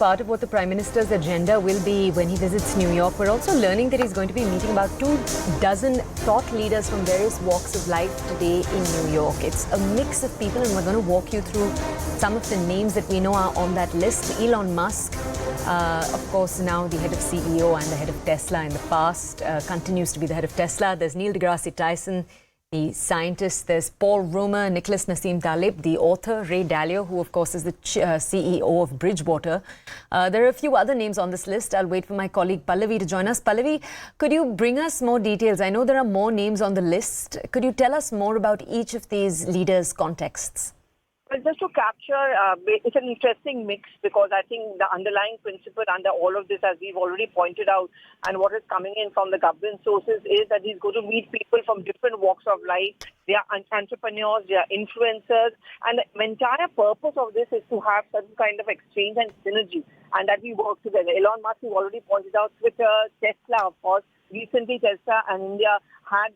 Part of what the Prime Minister's agenda will be when he visits New York. We're also learning that he's going to be meeting about 24 thought leaders from various walks of life today in New York. It's a mix of people, and we're going to walk you through some of the names that we know are on that list. Elon Musk, of course, now the head of CEO and the head of Tesla in the past, continues to be the head of Tesla. There's Neil deGrasse Tyson, the scientist. There's Paul Romer, Nicholas Nassim Taleb, the author, Ray Dalio, who of course is the CEO of Bridgewater. There are a few other names on this list. I'll wait for my colleague Pallavi to join us. Pallavi, could you bring us more details? I know there are more names on the list. Could you tell us more about each of these leaders' contexts? Well, just to capture, it's an interesting mix because I think the underlying principle under all of this, as we've already pointed out, and what is coming in from the government sources is that he's going to meet people from different walks of life. They are entrepreneurs, they are influencers, and the entire purpose of this is to have some kind of exchange and synergy, and that we work together. Elon Musk, you've already pointed out, Twitter, Tesla, of course. Recently, Tesla and India had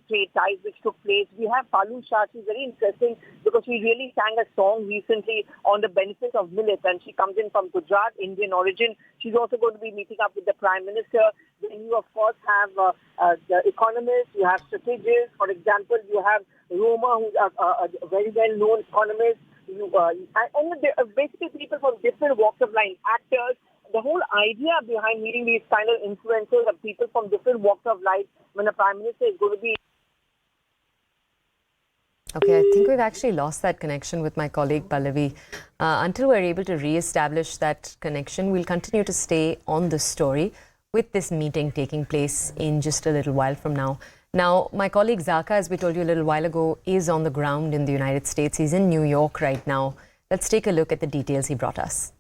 trade ties which took place. We have Palu Shah. She's very interesting because she really sang a song recently on the benefits of millet, and she comes in from Gujarat, Indian origin. She's also going to be meeting up with the Prime Minister. Then you, of course, have the economists. You have strategists. For example, you have Roma, who's a very well-known economist. And basically people from different walks of life, actors. The whole idea behind meeting these kind of influencers of people from different walks of life when the Prime Minister is going to be... Okay, I think we've actually lost that connection with my colleague Pallavi. Until we're able to re-establish that connection, we'll continue to stay on this story with this meeting taking place in just a little while from now. Now, my colleague Zaka, as we told you a little while ago, is on the ground in the United States. He's in New York right now. Let's take a look at the details he brought us.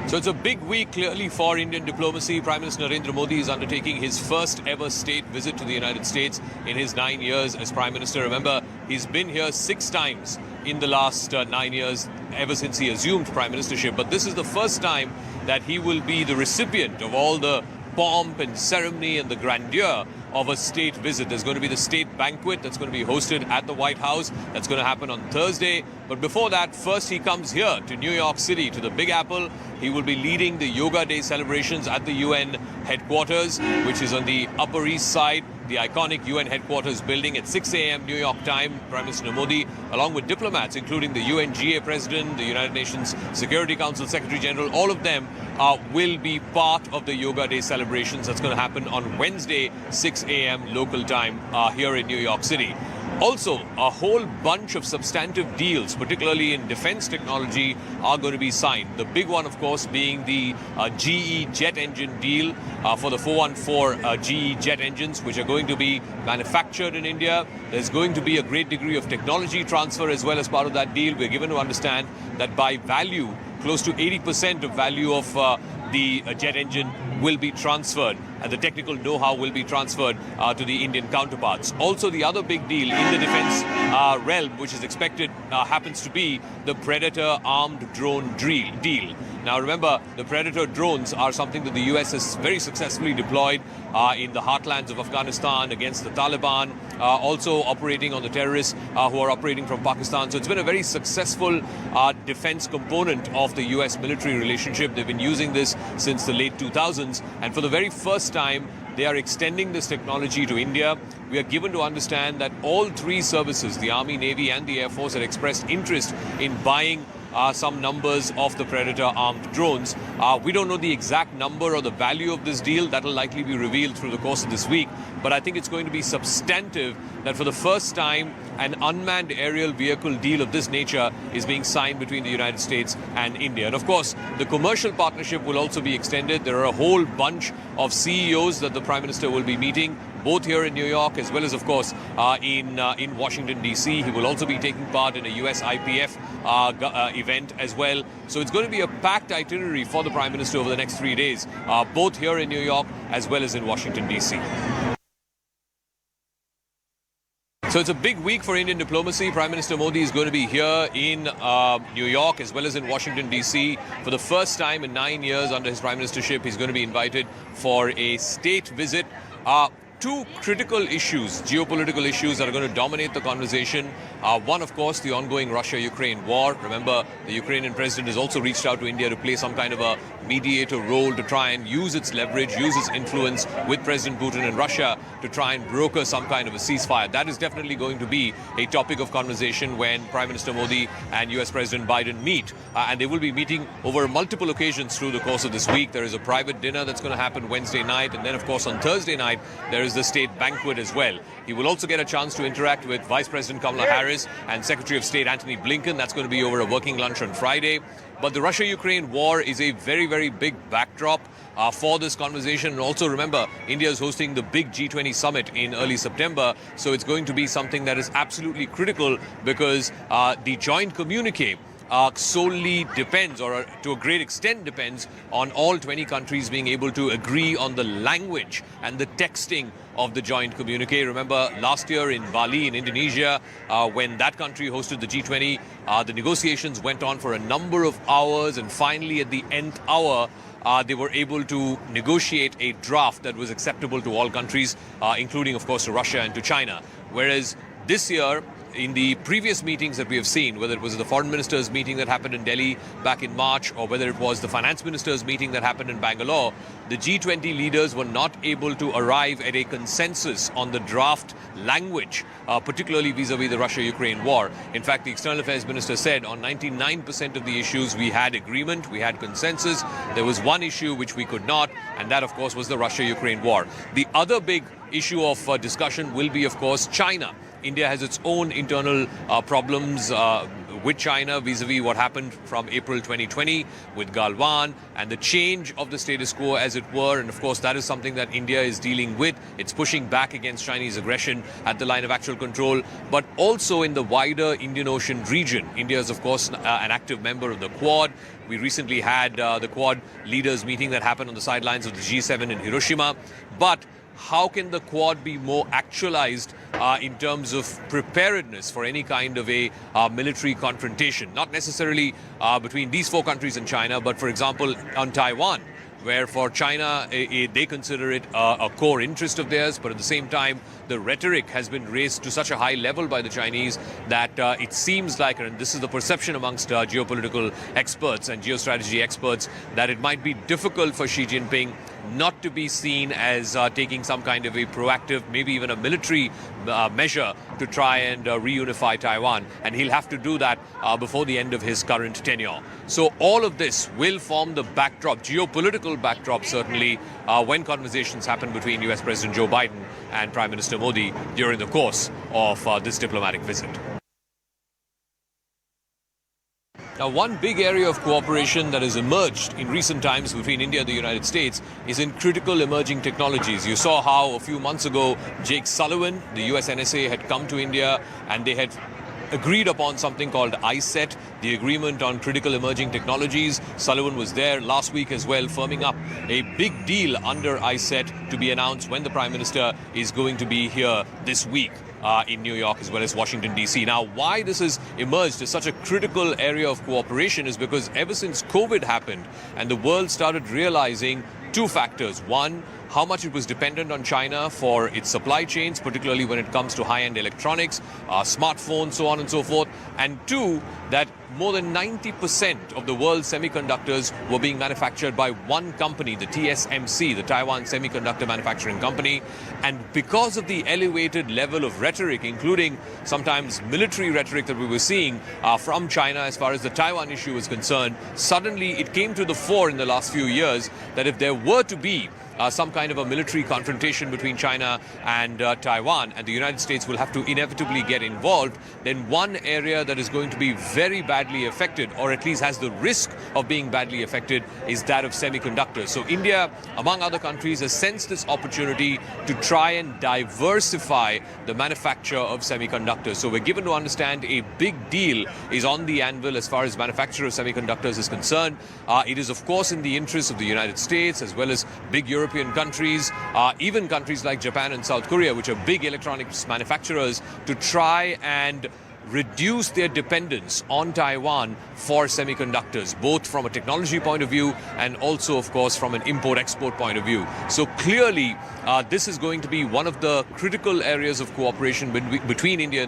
So it's a big week clearly for Indian diplomacy. Prime Minister Narendra Modi is undertaking his first ever state visit to the United States in his 9 years as Prime Minister. Remember, he's been here 6 times in the last 9 years ever since he assumed Prime Ministership. But this is the first time that he will be the recipient of all the pomp and ceremony and the grandeur of a state visit. There's going to be the state banquet that's going to be hosted at the White House. That's going to happen on Thursday. But before that, first he comes here to New York City, to the Big Apple. He will be leading the Yoga Day celebrations at the UN headquarters, which is on the Upper East Side, the iconic UN headquarters building at 6 a.m. New York time. Prime Minister Modi, along with diplomats, including the UNGA President, the United Nations Security Council Secretary General, all of them will be part of the Yoga Day celebrations. That's going to happen on Wednesday, 6 a.m. local time here in New York City. Also, a whole bunch of substantive deals, particularly in defense technology, are going to be signed. The big one, of course, being the GE jet engine deal for the 414 GE jet engines, which are going to be manufactured in India. There's going to be a great degree of technology transfer as well as part of that deal. We're given to understand that by value, close to 80% of value of the jet engine will be transferred, and the technical know-how will be transferred to the Indian counterparts. Also, the other big deal in the defense realm, which is expected, happens to be the Predator armed drone deal. Now, remember, the Predator drones are something that the US has very successfully deployed in the heartlands of Afghanistan against the Taliban, also operating on the terrorists who are operating from Pakistan. So it's been a very successful defense component of the US military relationship. They've been using this since the late 2000s, and for the very first time, they are extending this technology to India. We are given to understand that all 3 services, the Army, Navy and the Air Force, had expressed interest in buying some numbers of the Predator armed drones. We don't know the exact number or the value of this deal. That will likely be revealed through the course of this week. But I think it's going to be substantive that for the first time, an unmanned aerial vehicle deal of this nature is being signed between the United States and India. And of course, the commercial partnership will also be extended. There are a whole bunch of CEOs that the Prime Minister will be meeting, both here in New York as well as, of course, in Washington, D.C. He will also be taking part in a US IPF event as well. So it's going to be a packed itinerary for the Prime Minister over the next 3 days, both here in New York as well as in Washington, D.C. So it's a big week for Indian diplomacy. Prime Minister Modi is going to be here in New York as well as in Washington, D.C. For the first time in 9 years under his prime ministership. He's going to be invited for a state visit. two critical issues, geopolitical issues, that are going to dominate the conversation. One, of course, the ongoing Russia-Ukraine war. Remember, the Ukrainian president has also reached out to India to play some kind of a mediator role to try and use its leverage, use its influence with President Putin in Russia to try and broker some kind of a ceasefire. That is definitely going to be a topic of conversation when Prime Minister Modi and US President Biden meet. And they will be meeting over multiple occasions through the course of this week. There is a private dinner that's going to happen Wednesday night. And then, of course, on Thursday night, there is the state banquet as well. He will also get a chance to interact with Vice President Kamala Harris and Secretary of State Antony Blinken. That's going to be over a working lunch on Friday. But the Russia-Ukraine war is a very, very big backdrop for this conversation. And also remember, India is hosting the big G20 summit in early September. So it's going to be something that is absolutely critical because the joint communique solely depends, or to a great extent depends, on all 20 countries being able to agree on the language and the texting of the joint communique. Remember, last year in Bali, in Indonesia, when that country hosted the G20, the negotiations went on for a number of hours, and finally at the nth hour, they were able to negotiate a draft that was acceptable to all countries, including, of course, to Russia and to China. Whereas this year, in the previous meetings that we have seen, whether it was the foreign ministers meeting that happened in Delhi back in March, or whether it was the finance ministers meeting that happened in Bangalore, the G20 leaders were not able to arrive at a consensus on the draft language, particularly vis-a-vis the Russia-Ukraine war. In fact, the External Affairs Minister said on 99% of the issues we had agreement, we had consensus. There was one issue which we could not, and that, of course, was the Russia-Ukraine war. The other big issue of discussion will be, of course, China. India has its own internal problems with China vis-a-vis what happened from April 2020 with Galwan and the change of the status quo, as it were. And of course, that is something that India is dealing with. It's pushing back against Chinese aggression at the line of actual control, but also in the wider Indian Ocean region. India is, of course, an active member of the Quad. We recently had the Quad leaders meeting that happened on the sidelines of the G7 in Hiroshima. But how can the Quad be more actualized in terms of preparedness for any kind of a military confrontation? Not necessarily between these four countries and China, but, for example, on Taiwan, where for China, they consider it a core interest of theirs. But at the same time, the rhetoric has been raised to such a high level by the Chinese that it seems like, and this is the perception amongst geopolitical experts and geostrategy experts, that it might be difficult for Xi Jinping not to be seen as taking some kind of a proactive, maybe even a military measure to try and reunify Taiwan. And he'll have to do that before the end of his current tenure. So all of this will form the backdrop, geopolitical backdrop certainly, when conversations happen between US President Joe Biden and Prime Minister Modi during the course of this diplomatic visit. Now, one big area of cooperation that has emerged in recent times between India and the United States is in critical emerging technologies. You saw how a few months ago, Jake Sullivan, the US NSA, had come to India and they had agreed upon something called ISET, the Agreement on Critical Emerging Technologies. Sullivan was there last week as well, firming up a big deal under ISET to be announced when the Prime Minister is going to be here this week in New York as well as Washington, D.C. Now, why this has emerged as such a critical area of cooperation is because ever since COVID happened and the world started realizing two factors. One, how much it was dependent on China for its supply chains, particularly when it comes to high-end electronics, smartphones, so on and so forth. And two, that more than 90% of the world's semiconductors were being manufactured by one company, the TSMC, the Taiwan Semiconductor Manufacturing Company. And because of the elevated level of rhetoric, including sometimes military rhetoric that we were seeing from China as far as the Taiwan issue is concerned, suddenly it came to the fore in the last few years that if there were to be some kind of a military confrontation between China and Taiwan, and the United States will have to inevitably get involved, then one area that is going to be very badly affected, or at least has the risk of being badly affected, is that of semiconductors. So India, among other countries, has sensed this opportunity to try and diversify the manufacture of semiconductors. So we're given to understand a big deal is on the anvil as far as manufacture of semiconductors is concerned. It is, of course, in the interest of the United States as well as big European countries, even countries like Japan and South Korea, which are big electronics manufacturers, to try and reduce their dependence on Taiwan for semiconductors, both from a technology point of view and also, of course, from an import-export point of view. So clearly, this is going to be one of the critical areas of cooperation between India and the